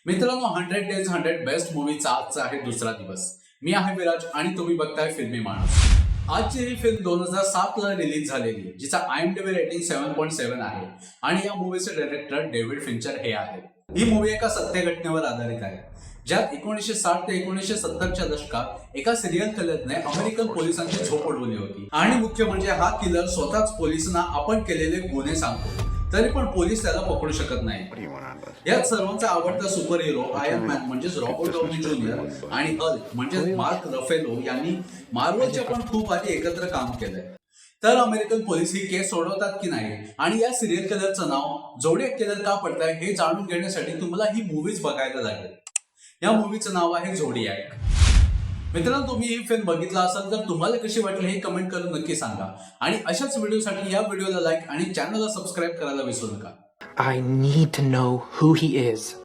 मित्रांनो 100 days 100 best मूवीचा आजचा आहे दुसरा दिवस. मी आहे विराज आणि तुम्ही बघताय फिल्मी माणूस. आजची ही फिल्म 2007 ला रिलीज झालेली, जिचा IMDb रेटिंग 7.7 आहे आणि या मूवीचे डायरेक्टर डेव्हिड फिंचर हे आहेत. ही मूवी एका सत्य घटनेवर आधारित आहे, ज्यात 1960 ते 1970च्या दशकात एका सिरियल किलरने अमेरिकन पोलिसांची झोप उडवली होती. आणि मुख्य म्हणजे हा किलर स्वतःच पोलिसांना आपण केलेले गुन्हे सांगतो, तरी पण पोलीस त्याला पकडू शकत नाही. यात सर्वांचा आवडता सुपर हिरो आयर्न मॅन म्हणजेच रॉबर्ट डॉनी ज्युनियर आणि हल्क म्हणजेच मार्क रफेलो यांनी मार्वलच्या पण खूप आधी एकत्र काम केलंय. तर अमेरिकन पोलीस ही केस सोडवतात की नाही आणि या सिरियल किलरचं नाव झोडिएक किलर का पडतंय हे जाणून घेण्यासाठी तुम्हाला ही मूवीज बघायला लागेल. या मूवीचं नाव आहे झोडिएक. मित्रांनो, तुम्ही ही फिल्म बघितला असाल तर तुम्हाला कशी वाटली हे कमेंट करून नक्की सांगा आणि अशाच व्हिडिओसाठी या व्हिडिओला लाईक आणि चॅनलला सबस्क्राईब करायला विसरू नका. I need to know who he is.